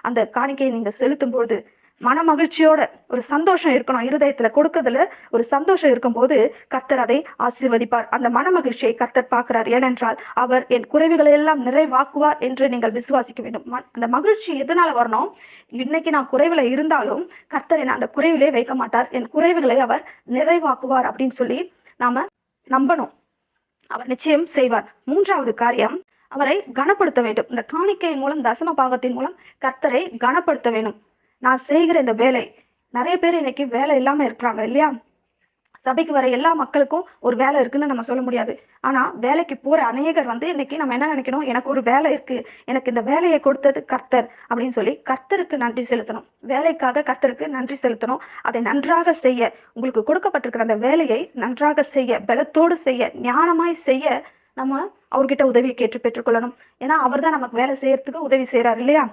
அந்த காணிக்கையை நீங்க செலுத்தும் பொழுது மன மகிழ்ச்சியோட ஒரு சந்தோஷம் இருக்கணும். இருதயத்துல கொடுக்கறதுல ஒரு சந்தோஷம் இருக்கும்போது கர்த்தர் அதை ஆசீர்வதிப்பார். அந்த மன மகிழ்ச்சியை கர்த்தர் பார்க்கிறார். ஏனென்றால் அவர் என் குறைவுகளை எல்லாம் நிறைவாக்குவார் என்று நீங்கள் விசுவாசிக்க வேண்டும். அந்த மகிழ்ச்சி எதனால வரணும்? இன்னைக்கு நான் குறைவுல இருந்தாலும் கர்த்தர் என்ன அந்த குறைவிலே வைக்க மாட்டார். என் குறைவுகளை அவர் நிறைவாக்குவார் அப்படின்னு சொல்லி நாம நம்பணும். அவர் நிச்சயம் செய்வார். மூன்றாவது காரியம், அவரை கனப்படுத்த வேண்டும். இந்த காணிக்கையின் மூலம், தசம பாகத்தின் மூலம் கர்த்தரை கனப்படுத்த வேண்டும். நான் செய்கிற இந்த வேலை, நிறைய பேர் இன்னைக்கு வேலை இல்லாம இருக்கிறாங்க இல்லையா? சபைக்கு வர எல்லா மக்களுக்கும் ஒரு வேலை இருக்குன்னு நம்ம சொல்ல முடியாது. ஆனா வேலைக்கு போற அநேகர் இன்னைக்கு நம்ம என்ன நினைக்கணும்? எனக்கு ஒரு வேலை இருக்கு, எனக்கு இந்த வேலையை கொடுத்தது கர்த்தர் அப்படின்னு சொல்லி கர்த்தருக்கு நன்றி செலுத்தணும். வேலைக்காக கர்த்தருக்கு நன்றி செலுத்தணும். அதை நன்றாக செய்ய, உங்களுக்கு கொடுக்கப்பட்டிருக்கிற அந்த வேலையை நன்றாக செய்ய, பலத்தோடு செய்ய, ஞானமாய் செய்ய நம்ம அவர்கிட்ட உதவியை கேட்டு பெற்றுக்கொள்ளணும். ஏன்னா அவர் தான் நமக்கு வேலை செய்யறதுக்கு உதவி செய்யறாரு இல்லையா?